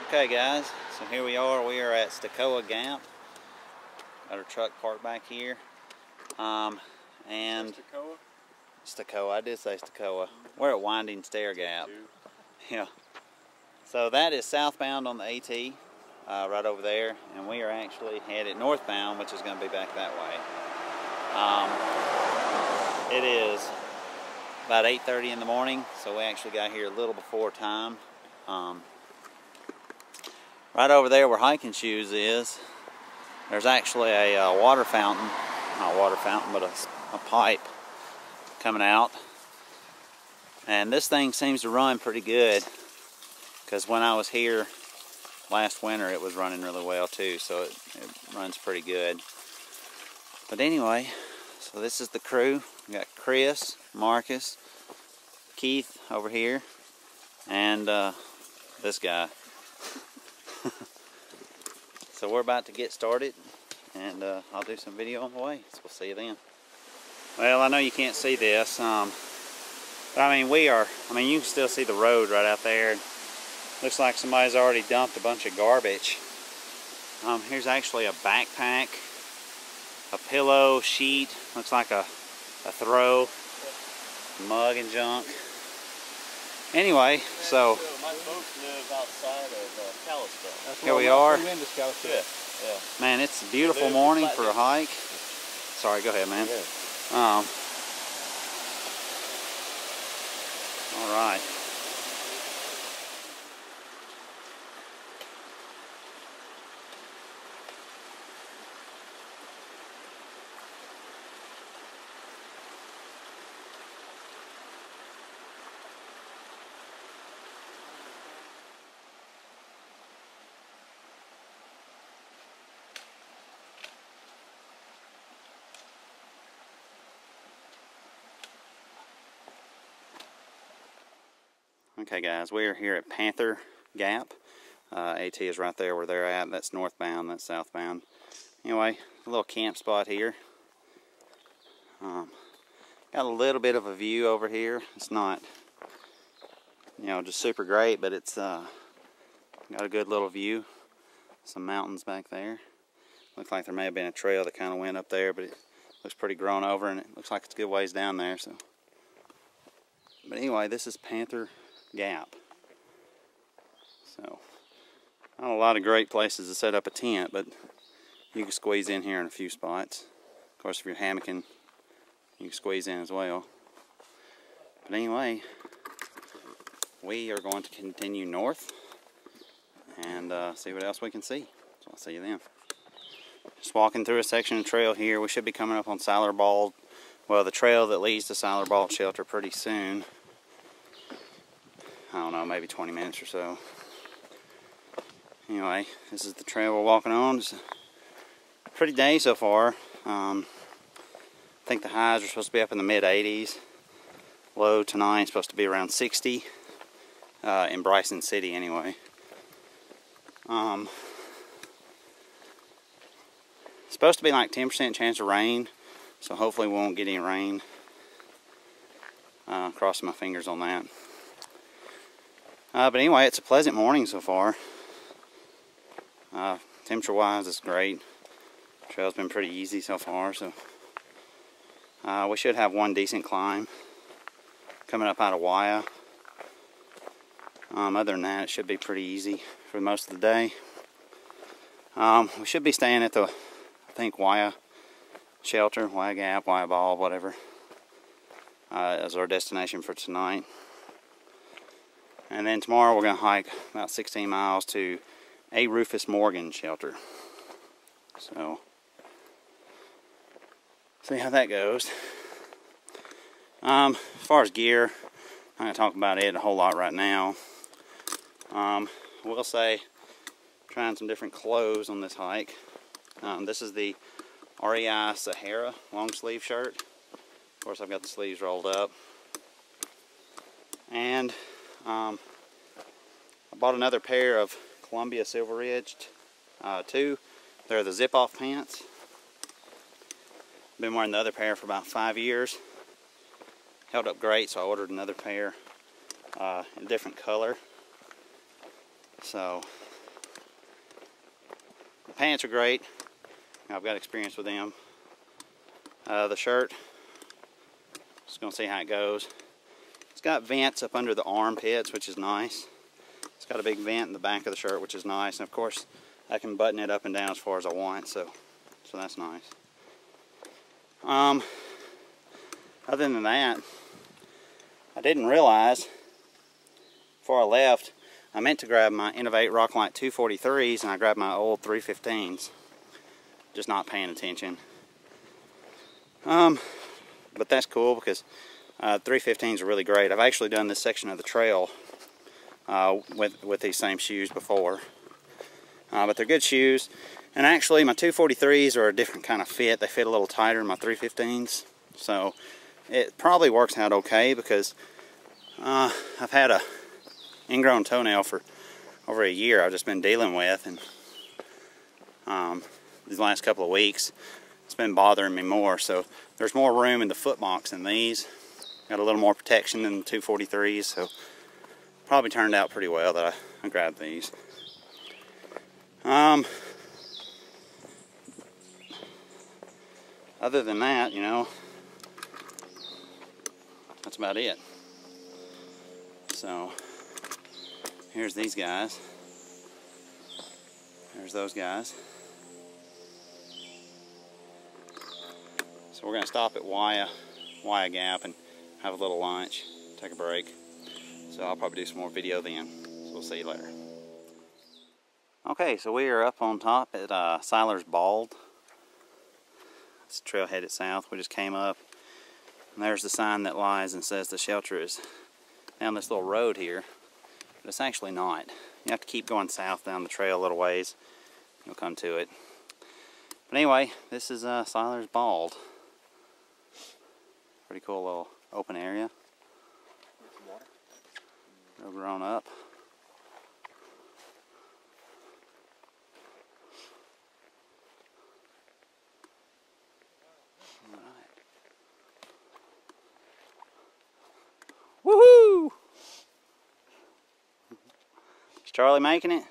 Okay guys, so here we are at Wayah Gap. Got our truck parked back here. And Wayah? I did say Wayah. We're at Winding Stair Gap. Yeah. So that is southbound on the AT, right over there, and we are actually headed northbound, which is going to be back that way. It is about 8:30 in the morning, so we actually got here a little before time. Right over there where hiking shoes is, there's actually a water fountain, not a water fountain, but a pipe coming out. And this thing seems to run pretty good, because when I was here last winter it was running really well too, so it runs pretty good. But anyway, so this is the crew. We got Chris, Marcus, Keith over here, and this guy. So we're about to get started, and I'll do some video on the way, so we'll see you then. Well, I know you can't see this, but I mean you can still see the road right out there. Looks like somebody's already dumped a bunch of garbage. Here's actually a backpack, a pillow, sheet, looks like a throw, mug and junk. Anyway, so my folks live outside of Kalispell. Here we are. Yeah. Man, it's a beautiful morning for a hike. Sorry, go ahead, man. All right. Okay guys, we are here at Panther Gap. AT is right there where they're at. That's northbound, that's southbound. Anyway, a little camp spot here. Got a little bit of a view over here. It's not, just super great, but it's got a good little view. Some mountains back there. Looks like there may have been a trail that kind of went up there, but it looks pretty grown over, and it looks like it's a good ways down there. So, but anyway, this is Panther Gap. So, not a lot of great places to set up a tent, but you can squeeze in here in a few spots. Of course, if you're hammocking, you can squeeze in as well. But anyway, we are going to continue north and see what else we can see. So I'll see you then. Just walking through a section of trail here. We should be coming up on the trail that leads to Wayah Shelter pretty soon. I don't know, maybe 20 minutes or so. Anyway, this is the trail we're walking on. It's a pretty day so far. I think the highs are supposed to be up in the mid-80s. Low tonight is supposed to be around 60 in Bryson City anyway. It's supposed to be like 10% chance of rain, so hopefully we won't get any rain. Crossing my fingers on that. But anyway, it's a pleasant morning so far. Temperature-wise, it's great. The trail's been pretty easy so far, so we should have one decent climb coming up out of Wayah. Other than that, it should be pretty easy for most of the day. We should be staying at the, I think, Wayah Shelter, Wayah Gap, Wayah Ball, whatever, as our destination for tonight. And then tomorrow we're going to hike about 16 miles to a Rufus Morgan shelter. So, see how that goes. As far as gear, I'm not going to talk about it a whole lot right now. I will say, trying some different clothes on this hike. This is the REI Sahara long sleeve shirt. Of course, I've got the sleeves rolled up. And I bought another pair of Columbia Silver Ridged 2. They're the zip-off pants. Been wearing the other pair for about 5 years. Held up great, so I ordered another pair in a different color. So pants are great. I've got experience with them. The shirt, just gonna see how it goes. It's got vents up under the armpits, which is nice. It's got a big vent in the back of the shirt, which is nice. And of course, I can button it up and down as far as I want, so that's nice. Other than that, I didn't realize before I left, I meant to grab my Innovate Rocklight 243s and I grabbed my old 315s. Just not paying attention. But that's cool because 315s are really great. I've actually done this section of the trail with these same shoes before. But they're good shoes. And actually my 243s are a different kind of fit. They fit a little tighter than my 315s. So it probably works out okay because I've had a ingrown toenail for over a year I've just been dealing with, and these last couple of weeks it's been bothering me more. So there's more room in the foot box than these. Got a little more protection than the 243s, so probably turned out pretty well that I grabbed these. Other than that, you know, that's about it. So here's these guys. There's those guys. So we're going to stop at Wayah Gap and have a little lunch, take a break. So I'll probably do some more video then. So we'll see you later. Okay, so we are up on top at Siler's Bald. It's a trail headed south. We just came up, and there's the sign that lies and says the shelter is down this little road here, but it's actually not. You have to keep going south down the trail a little ways. You'll come to it. But anyway, this is Siler's Bald. Pretty cool little open area. Real grown up. Woohoo! Is Charlie making it?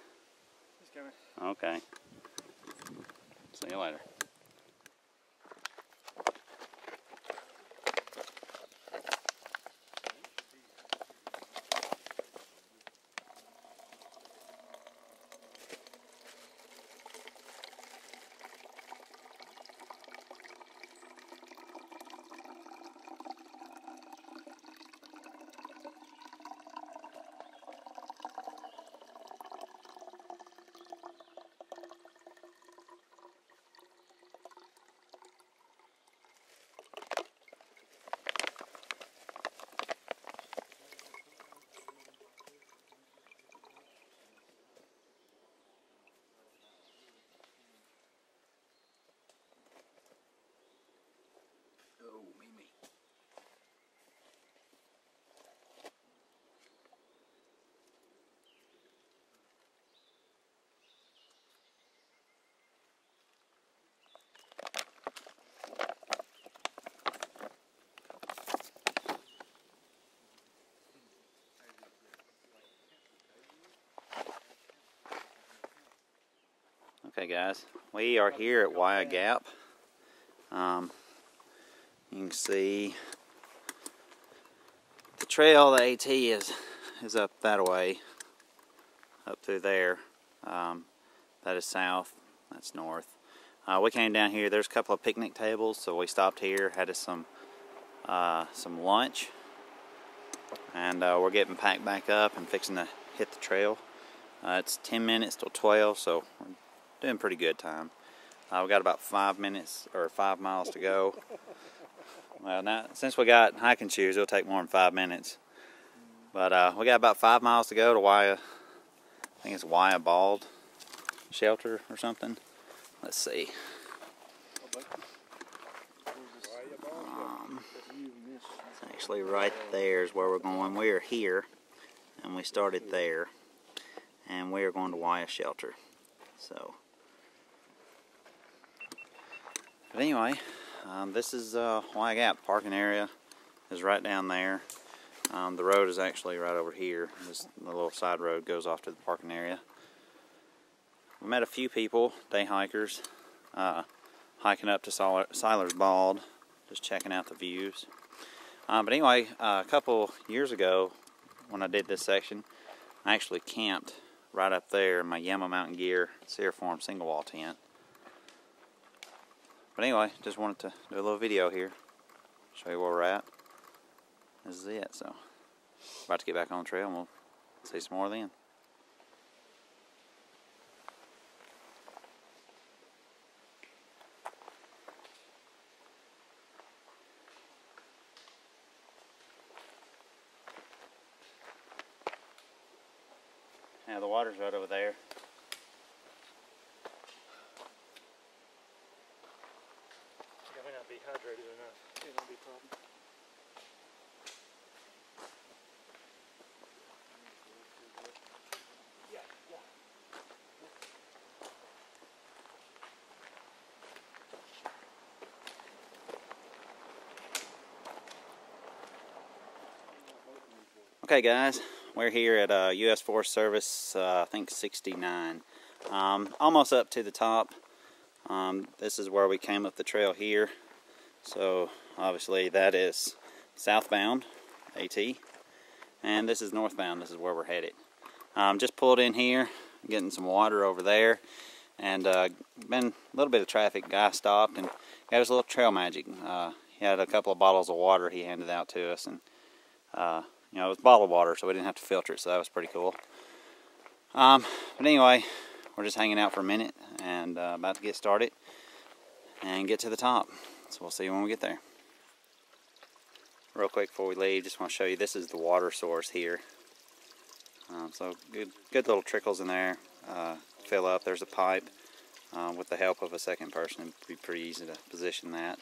He's coming. Okay. See you later. Okay guys, we are here at Wayah Gap. You can see the trail, the AT is up that way, up through there. That is south, that's north. We came down here, there's a couple of picnic tables, so we stopped here, had us some lunch, and we're getting packed back up and fixing to hit the trail. It's 10 minutes till 12, so we're doing pretty good time. We've got about 5 miles to go. Well, now since we got hiking shoes, it'll take more than 5 minutes. But we got about 5 miles to go to Wayah. I think it's Wayah Bald Shelter or something. Let's see. It's actually right there is where we're going. We are here, and we started there, and we are going to Wayah Shelter. So. But anyway, this is Wayah Gap. Parking area is right down there. The road is actually right over here. The little side road goes off to the parking area. I met a few people, day hikers, hiking up to Siler's Bald, just checking out the views. But anyway, a couple years ago, when I did this section, I actually camped right up there in my Yama Mountain Gear Sierra Form single wall tent. But anyway, just wanted to do a little video here, show you where we're at. This is it, so about to get back on the trail and we'll see some more then. Yeah, the water's right over there. Yeah, I may not be hydrated enough. It won't be a problem. Okay guys, we're here at U.S. Forest Service, I think 69. Almost up to the top. This is where we came up the trail here. So obviously that is southbound, AT. And this is northbound, this is where we're headed. Just pulled in here, getting some water over there. And been a little bit of traffic. Guy stopped and got us a little trail magic. He had a couple of bottles of water he handed out to us. And you know, it was bottled water, so we didn't have to filter it, so that was pretty cool. But anyway, we're just hanging out for a minute and about to get started and get to the top. So we'll see you when we get there. Real quick before we leave, just want to show you, this is the water source here. So good little trickles in there. Fill up. There's a pipe. With the help of a second person, it'd be pretty easy to position that.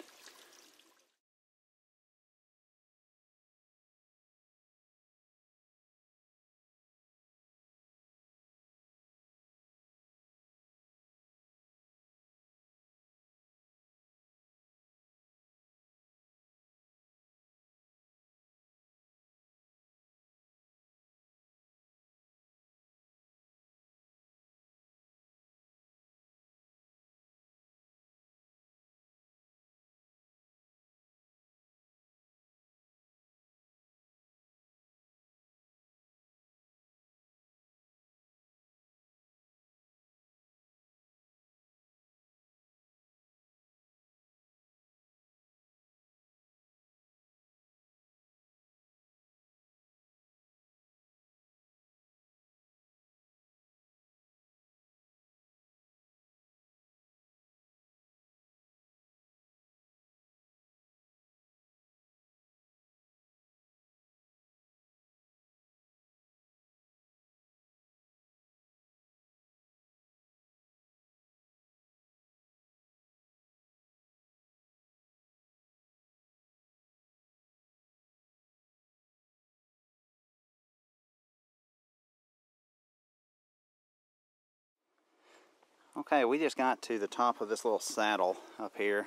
Okay, we just got to the top of this little saddle up here,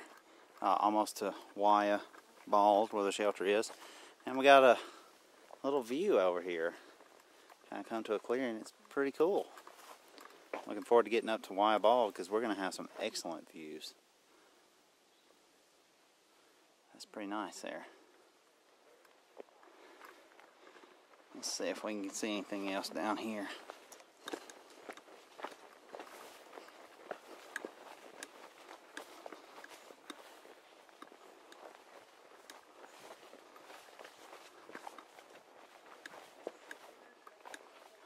almost to Wayah Bald, where the shelter is, and we got a little view over here. Kind of come to a clearing. It's pretty cool. Looking forward to getting up to Wayah Bald because we're going to have some excellent views. That's pretty nice there. Let's see if we can see anything else down here.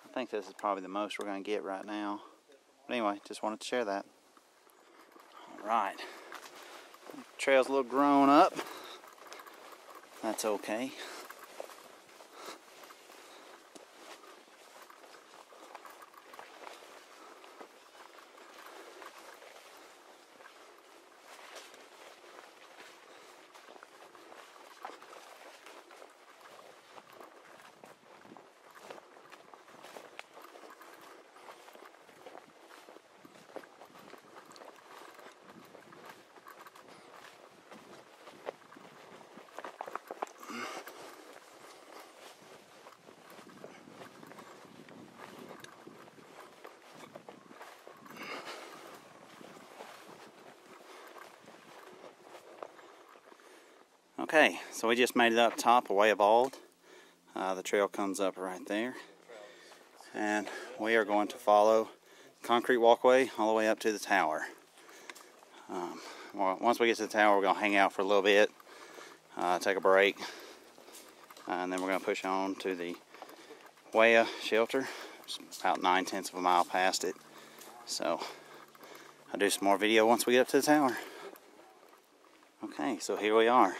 I think this is probably the most we're going to get right now. But anyway, just wanted to share that. Alright. Trail's a little grown up. That's okay. Okay, so we just made it up top of Wayah Bald. The trail comes up right there. And we are going to follow concrete walkway all the way up to the tower. Well, once we get to the tower, we're going to hang out for a little bit, take a break, and then we're going to push on to the Wayah Shelter. It's about 9/10 of a mile past it. So I'll do some more video once we get up to the tower. Okay, so here we are.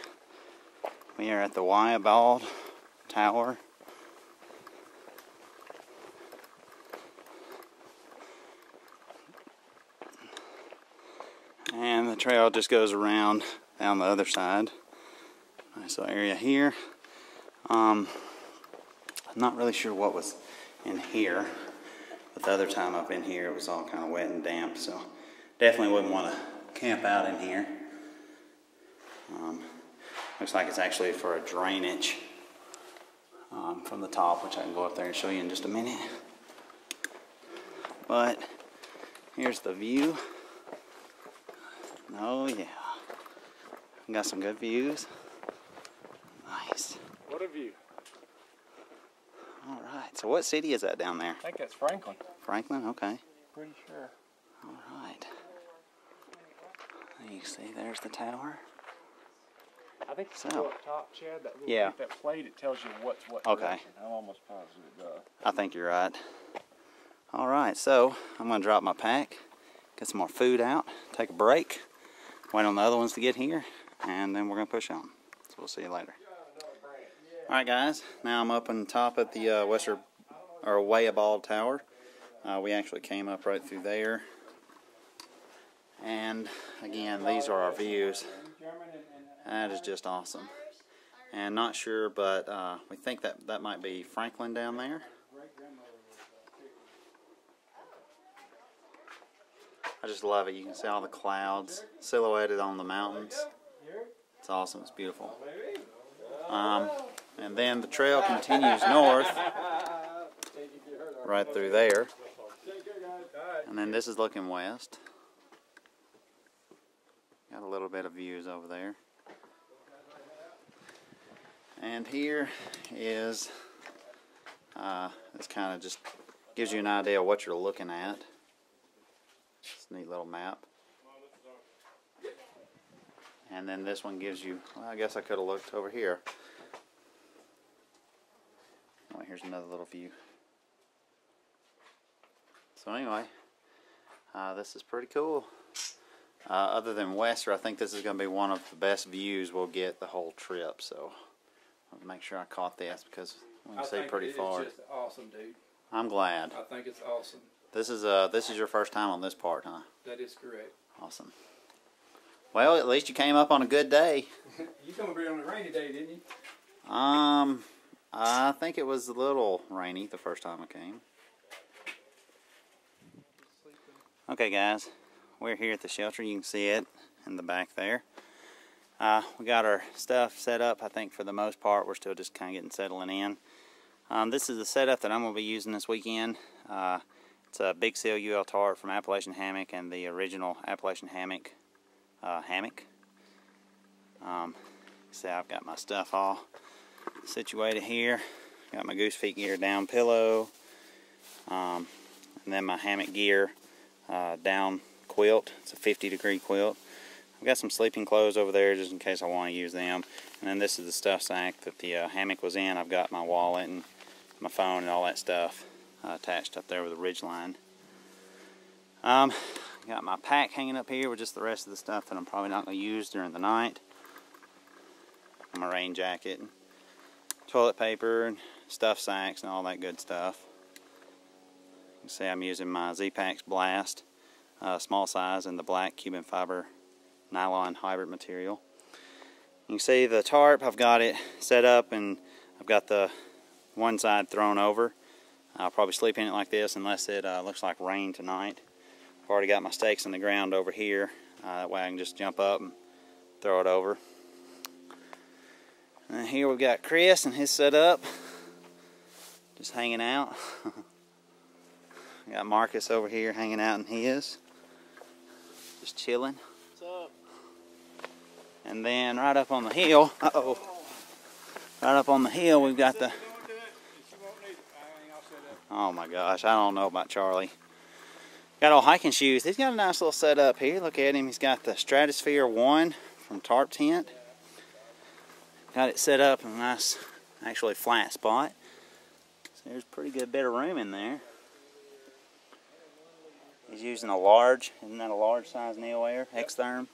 We are at the Wayah Bald Tower. And the trail just goes around down the other side. Nice little area here. I'm not really sure what was in here, but the other time up in here it was all kind of wet and damp, so definitely wouldn't want to camp out in here. Looks like it's actually for a drainage from the top, which I can go up there and show you in just a minute. But here's the view. Oh yeah, we got some good views. Nice. What a view. All right, so what city is that down there? I think that's Franklin. Franklin, okay. Pretty sure. All right. You see, there's the tower. I think it's So, up top, Chad. That little yeah. that plate, it tells you what's what. Okay. Direction. I'm almost positive it does. I think you're right. All right, so I'm gonna drop my pack, get some more food out, take a break, wait on the other ones to get here, and then we're gonna push on. So we'll see you later. All right, guys. Now I'm up on top at the Wayah Bald Tower. We actually came up right through there, and again, these are our views. That is just awesome. And not sure, but we think that might be Franklin down there. I just love it. You can see all the clouds silhouetted on the mountains. It's awesome. It's beautiful. And then the trail continues north right through there. And then this is looking west. Got a little bit of views over there. And here is, this kind of just gives you an idea of what you're looking at. It's a neat little map. And then this one gives you, well, I guess I could have looked over here. Oh, here's another little view. So anyway, this is pretty cool. Other than Wester, I think this is going to be one of the best views we'll get the whole trip. So I'll make sure I caught this because we can see pretty far. It's just awesome, dude. I'm glad. I think it's awesome. This is your first time on this part, huh? That is correct. Awesome. Well, at least you came up on a good day. You come over here on a rainy day, didn't you? I think it was a little rainy the first time I came. Okay, guys, we're here at the shelter. You can see it in the back there. We got our stuff set up. I think for the most part, we're still just kind of getting settling in. This is the setup that I'm going to be using this weekend. It's a Big Seal UL tarp from Appalachian Hammock and the original Appalachian Hammock hammock. See, I've got my stuff all situated here. Got my goose feet gear down pillow, and then my hammock gear down quilt. It's a 50-degree quilt. I've got some sleeping clothes over there just in case I want to use them. And then this is the stuff sack that the hammock was in. I've got my wallet and my phone and all that stuff attached up there with a ridge line. Got my pack hanging up here with just the rest of the stuff that I'm probably not going to use during the night. My rain jacket, and toilet paper, and stuff sacks, and all that good stuff. You can see I'm using my Z-Pax Blast, small size, in the black Cuban fiber nylon hybrid material. You can see the tarp, I've got it set up, and I've got the one side thrown over. I'll probably sleep in it like this unless it looks like rain tonight. I've already got my stakes in the ground over here. That way I can just jump up and throw it over. And here we've got Chris and his setup, just hanging out. Got Marcus over here hanging out in his, just chilling. What's up? And then right up on the hill, right up on the hill we've got the, oh my gosh, I don't know about Charlie. Got all hiking shoes. He's got a nice little setup here. Look at him. He's got the Stratosphere 1 from Tarp Tent. Got it set up in a nice, actually flat spot. So there's a pretty good bit of room in there. He's using a large, isn't that a large size Neo Air X-Therm?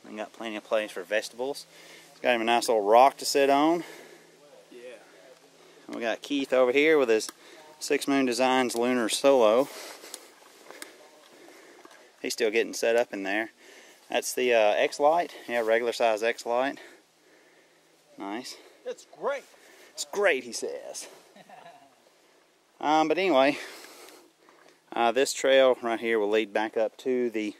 And got plenty of place for vegetables. He's got him a nice little rock to sit on. Yeah. And we got Keith over here with his Six Moon Designs Lunar Solo. He's still getting set up in there. That's the X-Lite. Yeah, regular size X-Lite. Nice. It's great. It's great, he says. But anyway, this trail right here will lead back up to the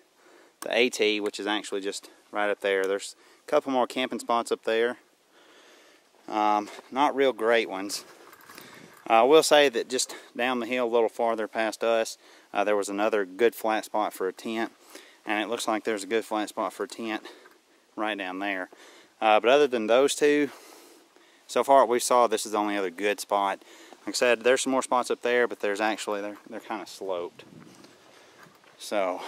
AT, which is actually just right up there. There's a couple more camping spots up there. Not real great ones. I will say that just down the hill a little farther past us, there was another good flat spot for a tent. And it looks like there's a good flat spot for a tent right down there. But other than those two, so far what we saw, this is the only other good spot. Like I said, there's some more spots up there, but there's actually, they're kind of sloped. So,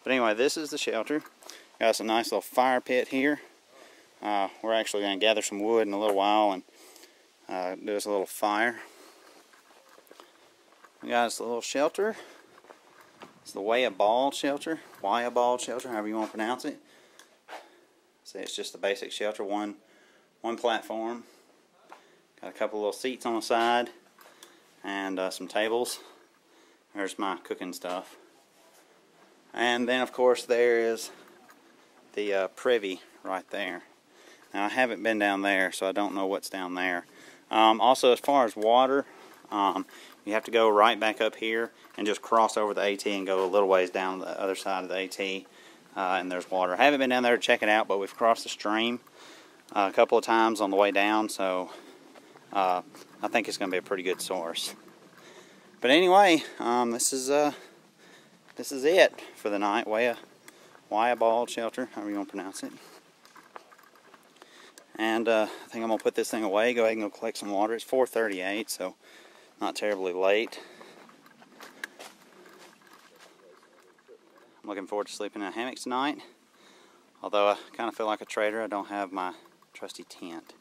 but anyway, this is the shelter. Got us a nice little fire pit here. We're actually going to gather some wood in a little while and do us a little fire. We got us a little shelter. It's the Wayah Shelter, however you want to pronounce it. See, it's just the basic shelter, one platform. Got a couple little seats on the side and some tables. There's my cooking stuff. And then, of course, there is the privy right there. Now, I haven't been down there, so I don't know what's down there. Also, as far as water, you have to go right back up here and just cross over the AT and go a little ways down the other side of the AT, and there's water. I haven't been down there to check it out, but we've crossed the stream a couple of times on the way down, so I think it's going to be a pretty good source. But anyway, this is it for the night. Wayah Shelter, however you want to pronounce it. And I think I'm going to put this thing away, go ahead and go collect some water. It's 4:38, so not terribly late. I'm looking forward to sleeping in a hammock tonight. Although I kind of feel like a traitor, I don't have my trusty tent.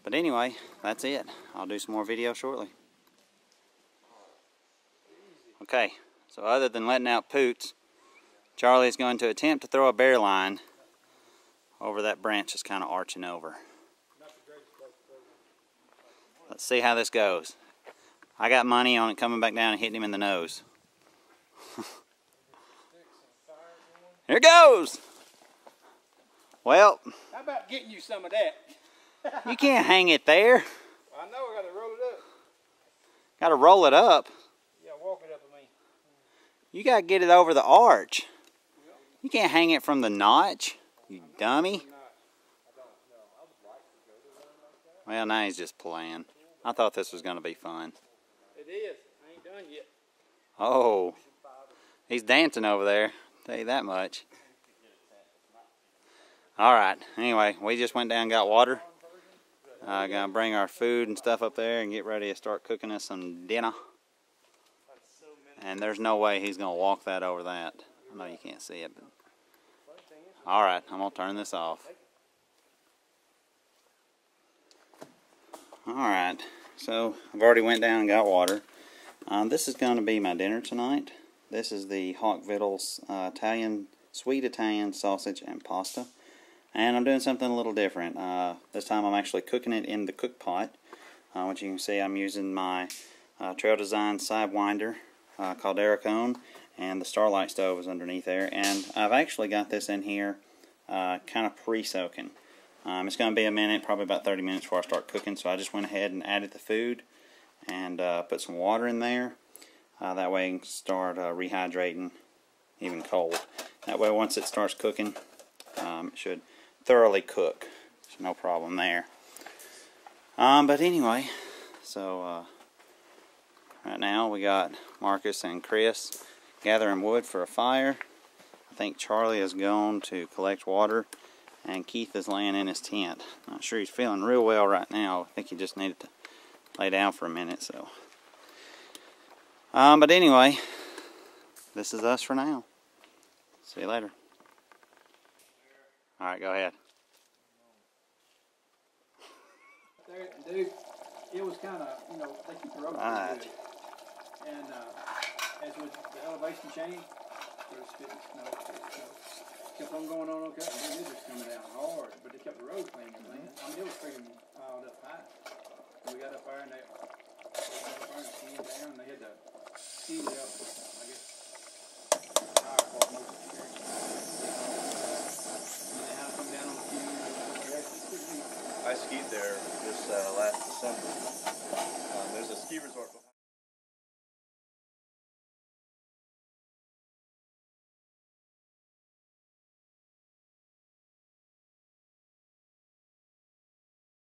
But anyway, that's it. I'll do some more videos shortly. Okay, so other than letting out poots, Charlie is going to attempt to throw a bear line over that branch that's kind of arching over. Let's see how this goes. I got money on it coming back down and hitting him in the nose. Here it goes! Well, How about getting you some of that? you can't hang it there. I know, I gotta roll it up. Got to roll it up. Yeah, walk it up with me. You got to get it over the arch. You can't hang it from the notch, you dummy. Well, now he's just playing. I thought this was going to be fun. It is. I ain't done yet. Oh, he's dancing over there. Tell you that much. Alright, anyway, we just went down and got water. Gonna bring our food and stuff up there and get ready to start cooking us some dinner. And there's no way he's gonna walk that over that. I know you can't see it, but alright, I'm gonna turn this off. Alright, so I've already went down and got water. This is gonna be my dinner tonight. This is the Hawk Vittles sweet Italian sausage and pasta. And I'm doing something a little different. This time I'm actually cooking it in the cook pot. Which you can see I'm using my Trail Design Sidewinder Caldera cone, and the Starlight stove is underneath there. And I've actually got this in here kind of pre-soaking. It's going to be a minute, probably about 30 minutes before I start cooking, so I just went ahead and added the food and put some water in there. That way it can start rehydrating even cold. That way once it starts cooking, it should thoroughly cook. There's no problem there. But anyway, so right now we got Marcus and Chris gathering wood for a fire. I think Charlie is gone to collect water, and Keith is laying in his tent. Not sure he's feeling real well right now. I think he just needed to lay down for a minute. So, but anyway, this is us for now. See you later. All right, go ahead. There, dude, it was kind of, you know, they keep the road Right. pretty good. And as with the elevation change, there's snow, kept on going on okay. And it was coming down hard, but they kept the road clean and clean. I mean, it was freaking piled up high. And we got up there and they skied down. They had to ski it up, I guess, higher for most of the area. And they had to come down on the ski. I skied there this last December. There's a ski resort.